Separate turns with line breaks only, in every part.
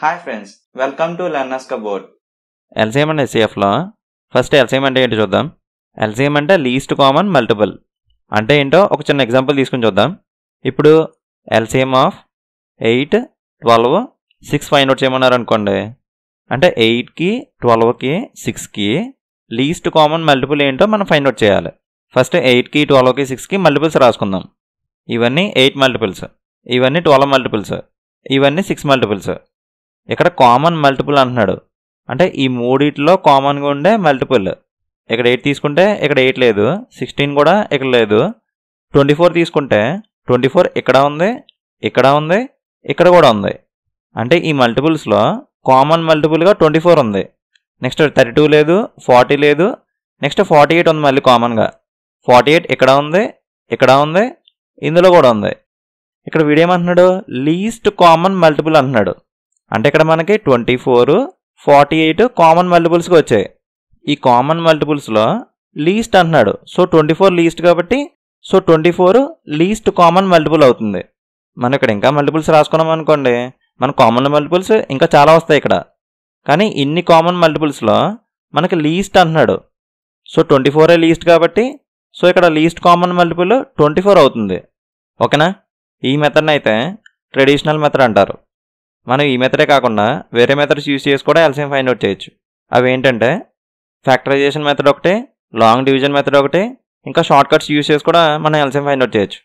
Hi friends, welcome to learners cupboard.
LCM and ఎస్సిఎఫ్లో first LCM అంటే ఏంటో చూద్దాం. ఎల్సిఎం అంటే లీస్ట్ కామన్ మల్టిపుల్ అంటే ఏంటో ఒక చిన్న ఎగ్జాంపుల్ తీసుకుని చూద్దాం. ఇప్పుడు ఎల్సిఎం ఆఫ్ 8, 12, 6 ఫైండ్ అవుట్ చేయమన్నారు అనుకోండి. అంటే 8కి 12కి 6కి లీస్ట్ కామన్ మల్టిపుల్ ఏంటో మనం ఫైండ్ అవుట్ చేయాలి. ఫస్ట్ 8కి 12కి 6కి మల్టిపుల్స్ రాసుకుందాం. ఇవన్నీ 8 మల్టిపుల్స్, ఇవన్నీ 12 మల్టిపుల్స్, ఇవన్నీ 6 మల్టిపుల్స్. ఇక్కడ కామన్ మల్టిపుల్ అంటున్నాడు అంటే ఈ మూడిట్లో కామన్గా ఉండే మల్టిపుల్. ఇక్కడ 8 తీసుకుంటే ఇక్కడ 8 లేదు, 16 కూడా ఇక్కడ లేదు. 24 తీసుకుంటే 24 ఇక్కడ ఉంది, ఇక్కడ ఉంది, ఇక్కడ కూడా ఉంది. అంటే ఈ మల్టిపుల్స్లో కామన్ మల్టిపుల్గా 24 ఉంది. నెక్స్ట్ 32 లేదు, 40 లేదు, నెక్స్ట్ 48 ఉంది మళ్ళీ కామన్గా. 48 ఇక్కడ ఉంది, ఇక్కడ ఉంది, ఇందులో కూడా ఉంది. ఇక్కడ వీడేమంటున్నాడు, లీస్ట్ కామన్ మల్టిపుల్ అంటున్నాడు. అంటే ఇక్కడ మనకి 24, 48 కామన్ మల్టిపుల్స్గా వచ్చాయి. ఈ కామన్ మల్టిపుల్స్లో లీస్ట్ అంటున్నాడు. సో 24 లీస్ట్ కాబట్టి 24 లీస్ట్ కామన్ మల్టిపుల్ అవుతుంది. మనం ఇక్కడ ఇంకా మల్టిపుల్స్ రాసుకున్నాం అనుకోండి, మన కామన్ మల్టిపుల్స్ ఇంకా చాలా వస్తాయి ఇక్కడ. కానీ ఇన్ని కామన్ మల్టిపుల్స్లో మనకి లీస్ట్ అంటున్నాడు. సో 24 లీస్ట్ కాబట్టి సో ఇక్కడ లీస్ట్ కామన్ మల్టిపుల్ 24 అవుతుంది. ఓకేనా? ఈ మెథడ్ని అయితే ట్రెడిషనల్ మెథడ్ అంటారు. మనం ఈ మెథడే కాకుండా వేరే మెథడ్స్ యూజ్ చేసి కూడా ఎల్సిఎం ఫైండ్ అవుట్ చేయొచ్చు. అవి ఏంటంటే ఫ్యాక్టరైజేషన్ మెథడ్ ఒకటి, లాంగ్ డివిజన్ మెథడ్ ఒకటి, ఇంకా షార్ట్ కట్స్ యూజ్ చేసి కూడా మనం ఎల్సిఎం ఫైండ్ అవుట్ చేయొచ్చు.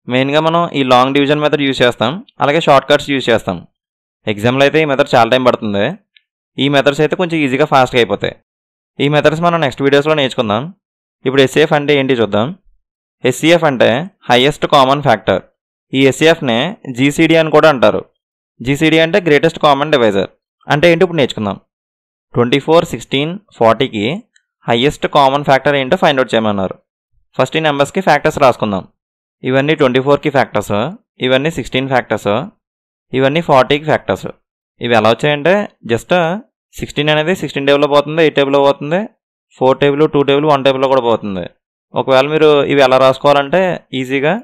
మెయిన్గా మనం ఈ లాంగ్ డివిజన్ మెథడ్ యూజ్ చేస్తాం, అలాగే షార్ట్ కట్స్ యూజ్ చేస్తాం. ఎగ్జామ్లో అయితే ఈ మెథడ్ చాలా టైం పడుతుంది. ఈ మెథడ్స్ అయితే కొంచెం ఈజీగా ఫాస్ట్గా అయిపోతాయి. ఈ మెథడ్స్ మనం నెక్స్ట్ వీడియోస్లో నేర్చుకుందాం. ఇప్పుడు ఎస్సిఎఫ్ అంటే ఏంటి చూద్దాం. ఎస్సిఎఫ్ అంటే హైయెస్ట్ కామన్ ఫ్యాక్టర్. ఈ ఎస్సిఎఫ్నే జీసీడీ అని కూడా అంటారు. జీసీడీ అంటే గ్రేటెస్ట్ కామన్ డివైజర్. అంటే ఏంటి ఇప్పుడు నేర్చుకుందాం. 24, 16, 40కి హైయెస్ట్ కామన్ ఫ్యాక్టర్ ఏంటో ఫైండ్ అవుట్ చేయమన్నారు. ఫస్ట్ ఈ నెంబర్స్కి ఫ్యాక్టర్స్ రాసుకుందాం. ఇవన్నీ 24కి ఫ్యాక్టర్స్, ఇవన్నీ 16 ఫ్యాక్టర్స్, ఇవన్నీ 40కి ఫ్యాక్టర్స్. ఇవి ఎలా వచ్చాయంటే జస్ట్ 16 అనేది 16 టేబుల్లో పోతుంది, 8 టేబుల్లో పోతుంది, 4 టేబుల్, 2 టేబుల్, 1 టేబుల్లో కూడా పోతుంది. ఒకవేళ మీరు ఇవి ఎలా రాసుకోవాలంటే ఈజీగా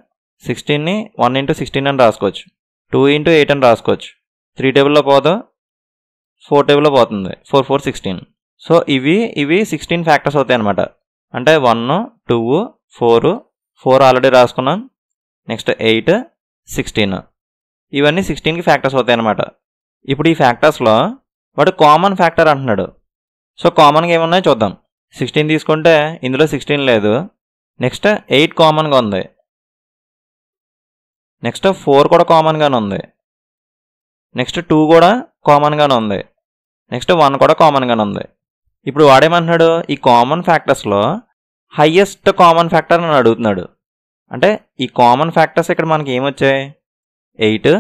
16ని 1 × 16 అని రాసుకోవచ్చు, 2 × 8 అని రాసుకోవచ్చు. 3 టేబుల్లో పోదు, 4 టేబుల్లో పోతుంది, 4, 4, 16. సో ఇవి 16 ఫ్యాక్టర్స్ అవుతాయి అనమాట. అంటే 1, 2, 4 ఆల్రెడీ రాసుకున్నాం. నెక్స్ట్ 8, 16 ఇవన్నీ 16కి ఫ్యాక్టర్స్ అవుతాయి అనమాట. ఇప్పుడు ఈ ఫ్యాక్టర్స్లో వాడు కామన్ ఫ్యాక్టర్ అంటున్నాడు. సో కామన్గా ఏమున్నాయో చూద్దాం. 16 తీసుకుంటే ఇందులో 16 లేదు. నెక్స్ట్ 8 కామన్గా ఉంది. నెక్స్ట్ 4 కూడా కామన్గానే ఉంది. నెక్స్ట్ 2 కూడా కామన్గానే ఉంది. నెక్స్ట్ 1 కూడా కామన్గానే ఉంది. ఇప్పుడు వాడేమంటున్నాడు, ఈ కామన్ ఫ్యాక్టర్స్లో హయ్యెస్ట్ కామన్ ఫ్యాక్టర్ అని అడుగుతున్నాడు. అంటే ఈ కామన్ ఫ్యాక్టర్స్ ఇక్కడ మనకి ఏమొచ్చాయి, 8,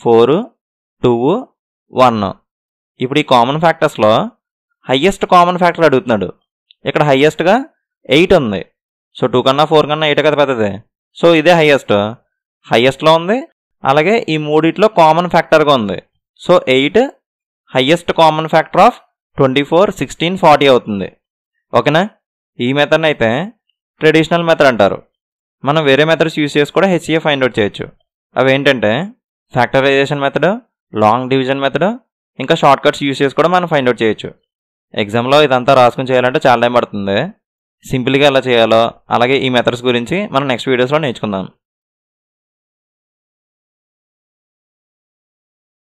4, 2, 1. ఇప్పుడు ఈ కామన్ ఫ్యాక్టర్స్లో హయ్యెస్ట్ కామన్ ఫ్యాక్టర్ అడుగుతున్నాడు. ఇక్కడ హయ్యెస్ట్గా 8 ఉంది. సో 2 కన్నా 4 కన్నా 8 కదా పెద్దది. సో ఇదే హయ్యెస్ట్లో ఉంది. అలాగే ఈ మూడిట్లో కామన్ ఫ్యాక్టర్గా ఉంది. So 8 highest common factor of 24, 16, 40 అవుతుంది. ఓకేనా? ఈ మెథడ్ని అయితే ట్రెడిషనల్ మెథడ్ అంటారు. మనం వేరే మెథడ్స్ యూజ్ చేసి కూడా హెచ్సిఎఫ్ ఫైండ్ అవుట్ చేయొచ్చు. అవి ఏంటంటే factorization method, long division method, ఇంకా షార్ట్ కట్స్ యూజ్ చేసి కూడా మనం ఫైండ్ అవుట్ చేయొచ్చు. ఎగ్జామ్లో ఇదంతా రాసుకుని చేయాలంటే చాలా టైం పడుతుంది. సింపుల్గా ఎలా చేయాలో అలాగే ఈ మెథడ్స్ గురించి మనం నెక్స్ట్ వీడియోస్లో నేర్చుకుందాం.